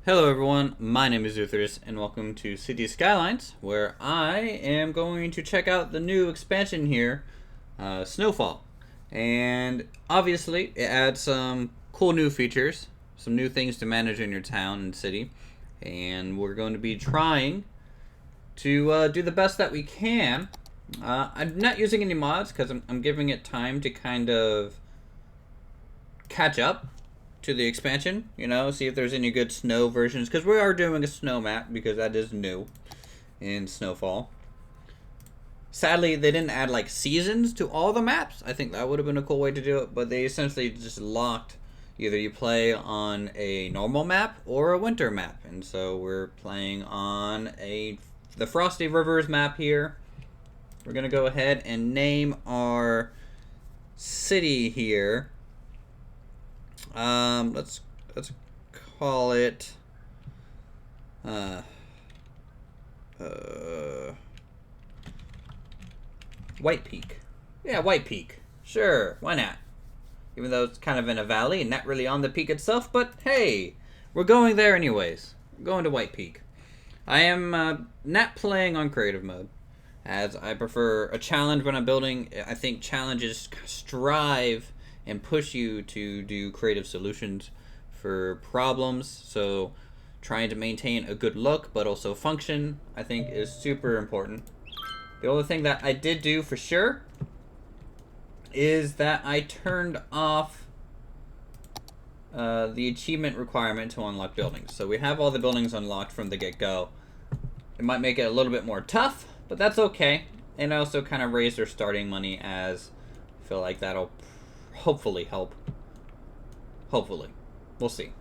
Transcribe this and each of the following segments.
Hello everyone, my name is Uthris and welcome to City Skylines, where I am going to check out the new expansion here, Snowfall. And obviously it adds some cool new features, some new things to manage in your town and city, and we're going to be trying to do the best that we can. I'm not using any mods because I'm giving it time to kind of catch up to the expansion, see if there's any good snow versions, because we are doing a snow map, because that is new in Snowfall. Sadly, they didn't add, like, seasons to all the maps. I think that would have been a cool way to do it, but they essentially just locked either you play on a normal map or a winter map, and so we're playing on the Frosty Rivers map here. We're going to go ahead and name our city here. Let's call it White Peak. Yeah, White Peak. Sure, why not? Even though it's kind of in a valley and not really on the peak itself, but hey, we're going there anyways. We're going to White Peak. I am not playing on creative mode, as I prefer a challenge when I'm building. I think challenges strive and push you to do creative solutions for problems. So trying to maintain a good look but also function, I think, is super important. The only thing that I did do for sure is that I turned off the achievement requirement to unlock buildings. So we have all the buildings unlocked from the get-go. It might make it a little bit more tough, but that's okay. And also kind of raise their starting money, as I feel like that'll hopefully help. Hopefully. We'll see.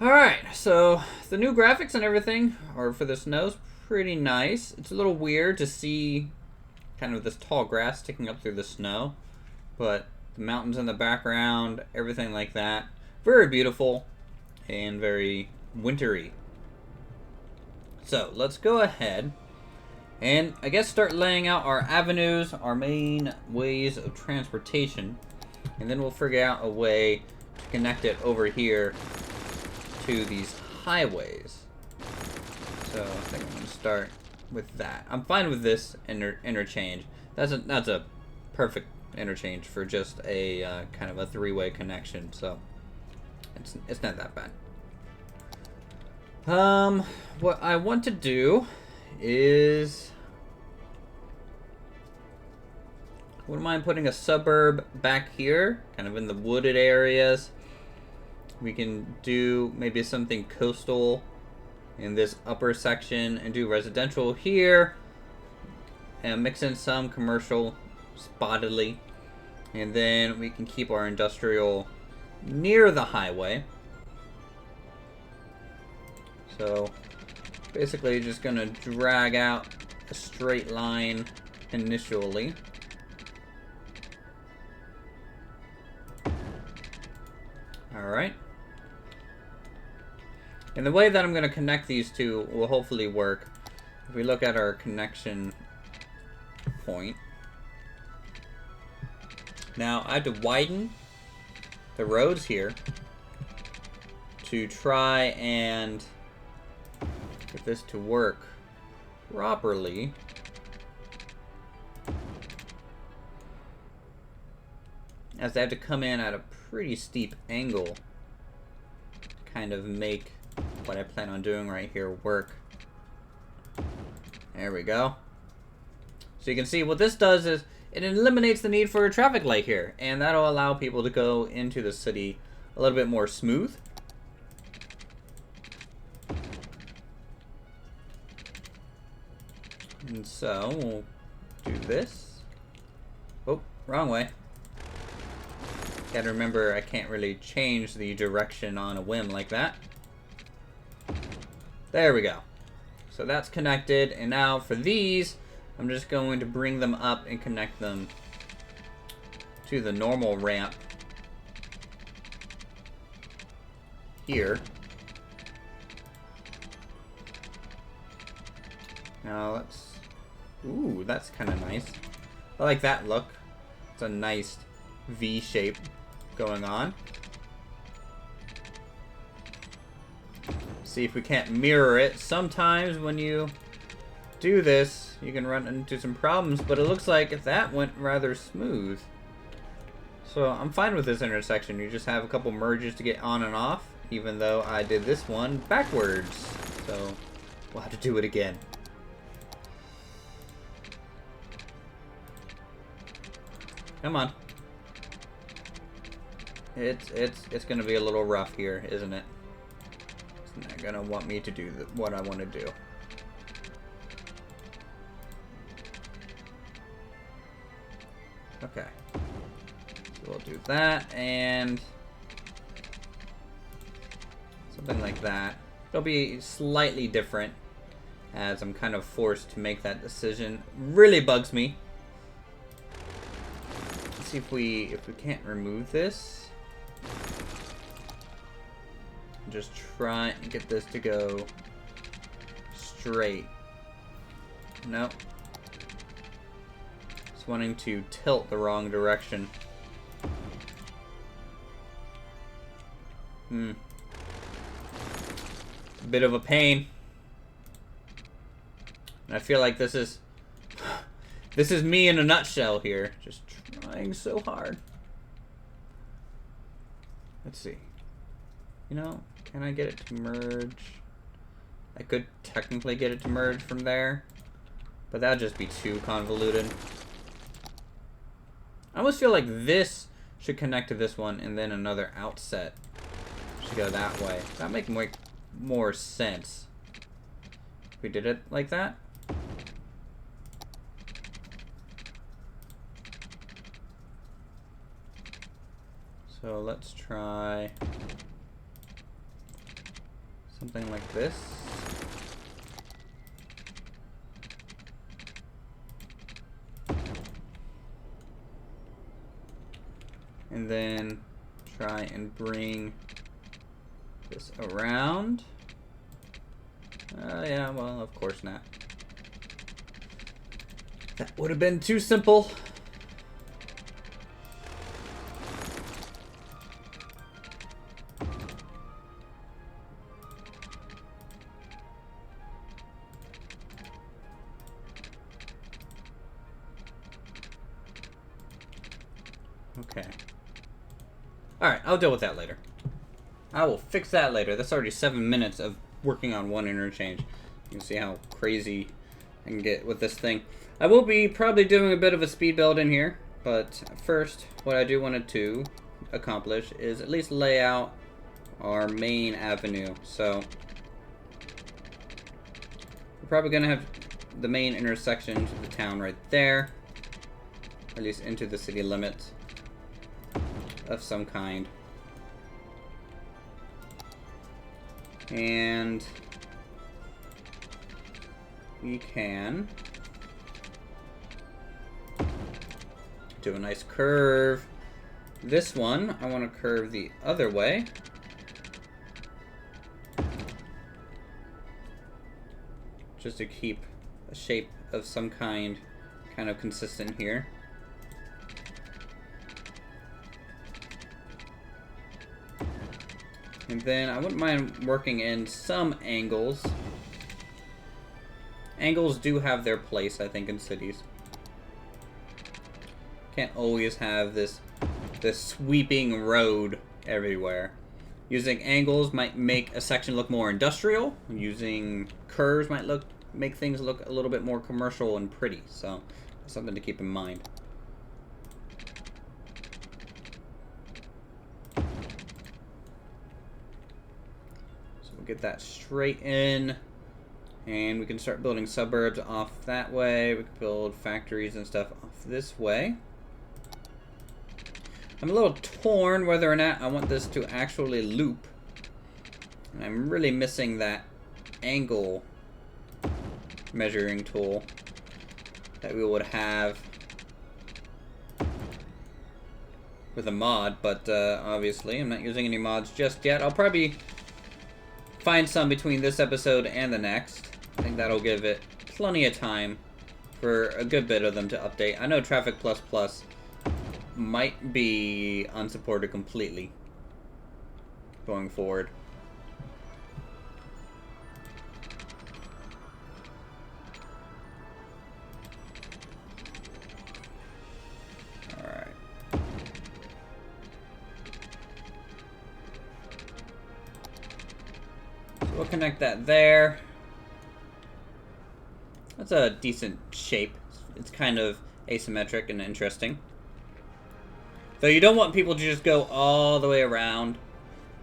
Alright, so the new graphics and everything are for the snow is pretty nice. It's a little weird to see kind of this tall grass sticking up through the snow, but the mountains in the background, everything like that, very beautiful and very wintry. So let's go ahead and I guess start laying out our avenues, our main ways of transportation, and then we'll figure out a way to connect it over here to these highways. So I think I'm going to start with that. I'm fine with this interchange. That's a perfect interchange for just a kind of a three-way connection, so it's not that bad. What I want to do is, wouldn't mind putting a suburb back here, kind of in the wooded areas. We can do maybe something coastal in this upper section and do residential here, and mix in some commercial spottedly, and then we can keep our industrial near the highway. So basically just gonna drag out a straight line initially. Alright. And the way that I'm gonna connect these two will hopefully work. If we look at our connection point. Now I have to widen the roads here to try and get this to work properly. As they have to come in at a pretty steep angle to kind of make what I plan on doing right here work. There we go. So you can see what this does is it eliminates the need for a traffic light here, and that'll allow people to go into the city a little bit more smooth. And so we'll do this. Oh, wrong way. Gotta remember, I can't really change the direction on a whim like that. There we go. So that's connected, and now for these, I'm just going to bring them up and connect them to the normal ramp here. Now let's... Ooh, that's kind of nice. I like that look. It's a nice V shape going on. see if we can't mirror it. Sometimes when you do this, you can run into some problems, but it looks like that went rather smooth. So I'm fine with this intersection. You just have a couple merges to get on and off, even though I did this one backwards. So we'll have to do it again. Come on. It's gonna be a little rough here, isn't it? It's not gonna want me to do what I want to do. Okay. So we'll do that and something like that. It'll be slightly different as I'm kind of forced to make that decision. Really bugs me. Let's see if we can't remove this. Just try and get this to go straight. Nope. Just wanting to tilt the wrong direction. Bit of a pain. And I feel like this is me in a nutshell here. Just trying so hard. Let's see. You know, can I get it to merge? I could technically get it to merge from there, but that'd just be too convoluted. I almost feel like this should connect to this one and then another outset should go that way. That'd make more sense if we did it like that. So let's try something like this. And then try and bring this around. Yeah, well, of course not. That would have been too simple. Okay. Alright, I'll deal with that later. I will fix that later. That's already 7 minutes of working on one interchange. You can see how crazy I can get with this thing. I will be probably doing a bit of a speed build in here, but first, what I do want to accomplish is at least lay out our main avenue. So, we're probably going to have the main intersection to the town right there, at least into the city limits of some kind. And we can do a nice curve. This one, I want to curve the other way. Just to keep a shape of some kind of consistent here. And then I wouldn't mind working in some angles. Angles do have their place, I think, in cities. Can't always have this sweeping road everywhere. Using angles might make a section look more industrial. Using curves might make things look a little bit more commercial and pretty. So, something to keep in mind. Get that straight in, and we can start building suburbs off that way. We can build factories and stuff off this way. I'm a little torn whether or not I want this to actually loop, and I'm really missing that angle measuring tool that we would have with a mod, but obviously I'm not using any mods just yet. I'll probably find some between this episode and the next. I think that'll give it plenty of time for a good bit of them to update. I know Traffic++ might be unsupported completely going forward. We'll connect that there. That's a decent shape. It's kind of asymmetric and interesting. Though you don't want people to just go all the way around.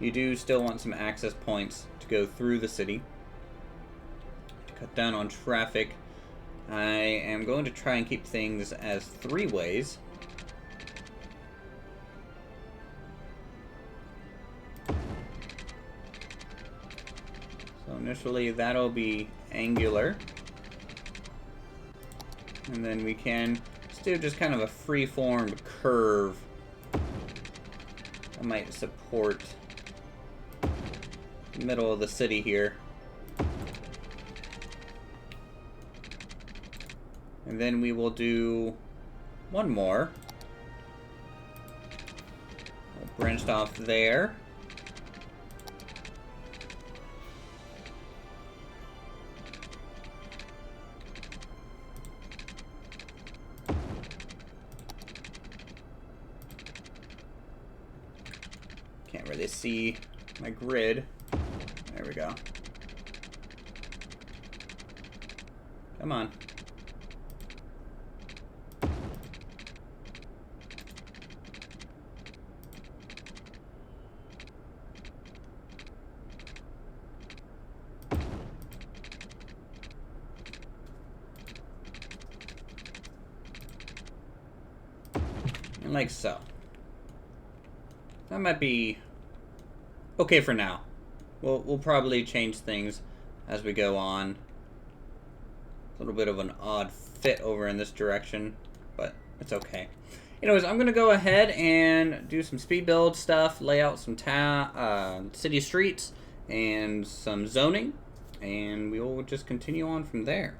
You do still want some access points to go through the city. To cut down on traffic, I am going to try and keep things as 3 ways. So initially that'll be angular. And then we can just do just kind of a free-formed curve that might support the middle of the city here. And then we will do one more. We'll branched off there. Can't really see my grid. There we go. Come on. And like so. That might be okay for now. We'll probably change things as we go on. A little bit of an odd fit over in this direction, but it's okay. Anyways, I'm gonna go ahead and do some speed build stuff, lay out some city streets and some zoning, and we will just continue on from there.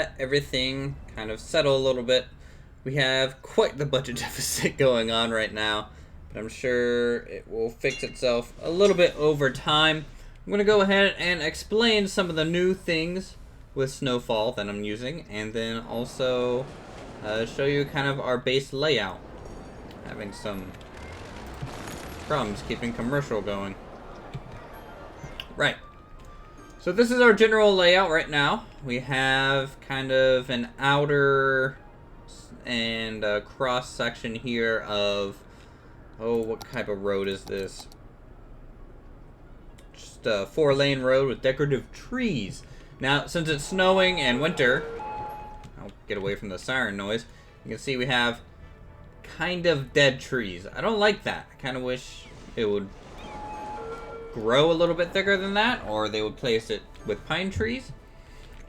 let everything kind of settle a little bit. We have quite the budget deficit going on right now, but I'm sure it will fix itself a little bit over time. I'm going to go ahead and explain some of the new things with Snowfall that I'm using, and then also show you kind of our base layout. Having some problems keeping commercial going. Right. So this is our general layout right now. We have kind of an outer and a cross section here of, oh, what type of road is this? Just a 4-lane road with decorative trees. Now, since it's snowing and winter, I'll get away from the siren noise. You can see we have kind of dead trees. I don't like that. I kind of wish it would grow a little bit thicker than that, or they would place it with pine trees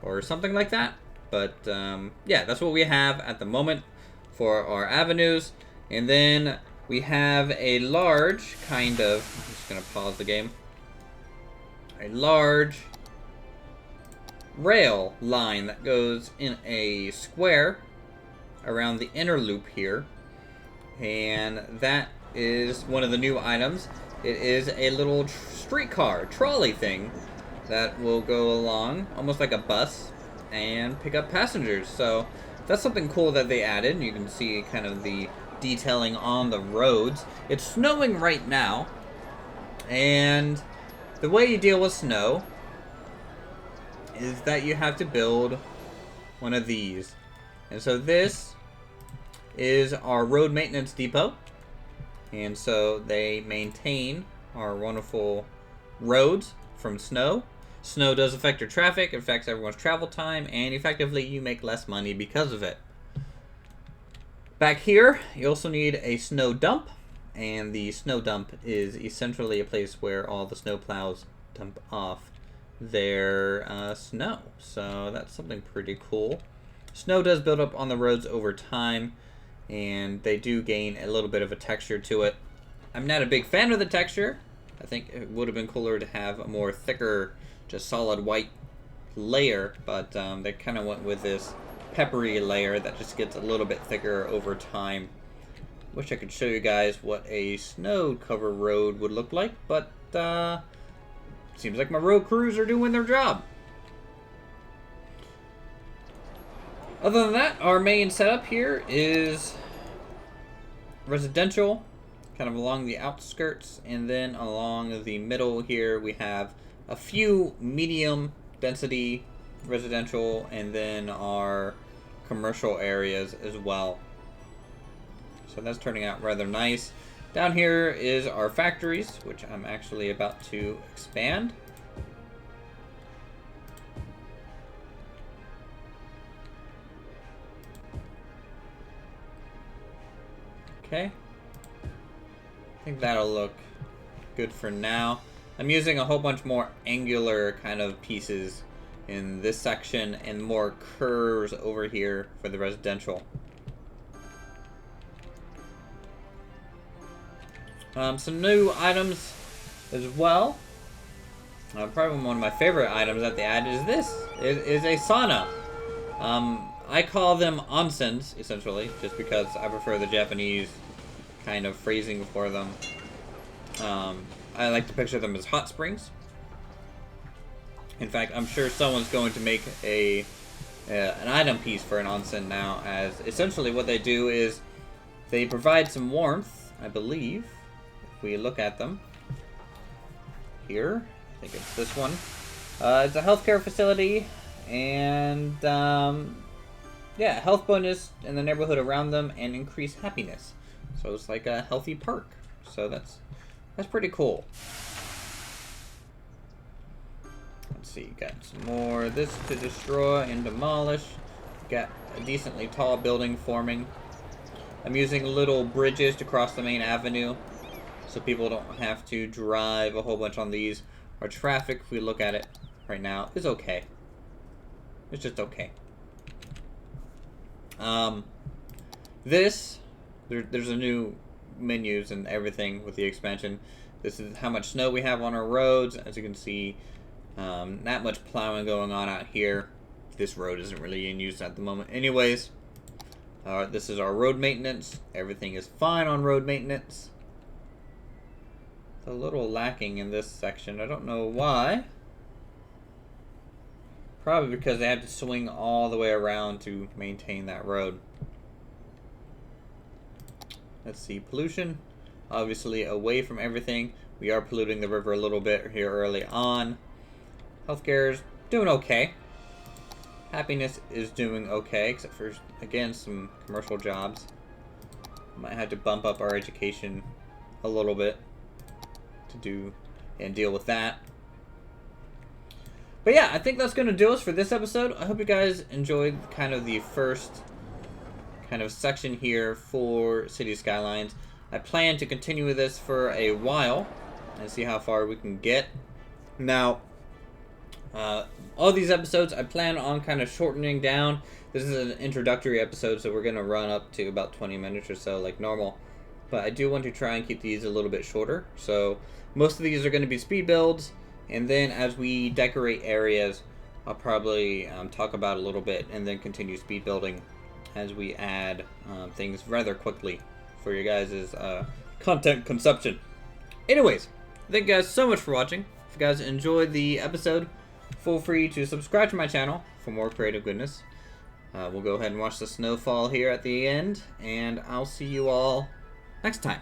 or something like that. But yeah, that's what we have at the moment for our avenues. And then we have a large kind of, I'm just gonna pause the game, a large rail line that goes in a square around the inner loop here, and that is one of the new items. It is a little streetcar trolley thing that will go along almost like a bus and pick up passengers. So that's something cool that they added. You can see kind of the detailing on the roads. It's snowing right now, and the way you deal with snow is that you have to build one of these. And so this is our road maintenance depot, and so they maintain our wonderful roads from snow. Snow does affect your traffic, it affects everyone's travel time, and effectively you make less money because of it. Back here, you also need a snow dump, and the snow dump is essentially a place where all the snow plows dump off their snow. So that's something pretty cool. Snow does build up on the roads over time, and they do gain a little bit of a texture to it. I'm not a big fan of the texture. I think it would have been cooler to have a more thicker, just solid white layer, but they kind of went with this peppery layer that just gets a little bit thicker over time. Wish I could show you guys what a snow cover road would look like, but seems like my road crews are doing their job. Other than that, our main setup here is residential, kind of along the outskirts, and then along the middle here we have a few medium density residential, and then our commercial areas as well. So that's turning out rather nice. Down here is our factories, which I'm actually about to expand. Okay. I think that'll look good for now. I'm using a whole bunch more angular kind of pieces in this section and more curves over here for the residential. Some new items as well. Probably one of my favorite items that they added is this. It is a sauna. I call them onsens, essentially, just because I prefer the Japanese kind of phrasing for them. I like to picture them as hot springs. In fact, I'm sure someone's going to make an item piece for an onsen now, as essentially what they do is they provide some warmth, I believe. If we look at them here, I think it's this one. It's a healthcare facility, and yeah, health bonus in the neighborhood around them and increased happiness. So it's like a healthy perk. So that's pretty cool. Let's see, got some more of this to destroy and demolish. Got a decently tall building forming. I'm using little bridges to cross the main avenue, so people don't have to drive a whole bunch on these. Our traffic, if we look at it right now, is okay. It's just okay. There's a new menus and everything with the expansion. This is how much snow we have on our roads. As you can see, not much plowing going on out here. this road isn't really in use at the moment. Anyways, this is our road maintenance. Everything is fine on road maintenance. It's a little lacking in this section. I don't know why. Probably because they have to swing all the way around to maintain that road. Let's see, pollution. Obviously away from everything. We are polluting the river a little bit here early on. Healthcare is doing okay. Happiness is doing okay, except for, again, some commercial jobs. Might have to bump up our education a little bit to do and deal with that. But yeah, I think that's going to do us for this episode. I hope you guys enjoyed kind of the first kind of section here for City Skylines. I plan to continue with this for a while and see how far we can get. Now, all these episodes I plan on kind of shortening down. This is an introductory episode, so we're going to run up to about 20 minutes or so like normal. But I do want to try and keep these a little bit shorter. So most of these are going to be speed builds. And then as we decorate areas, I'll probably talk about a little bit and then continue speed building as we add things rather quickly for your guys' content consumption. Anyways, thank you guys so much for watching. If you guys enjoyed the episode, feel free to subscribe to my channel for more creative goodness. We'll go ahead and watch the snowfall here at the end, and I'll see you all next time.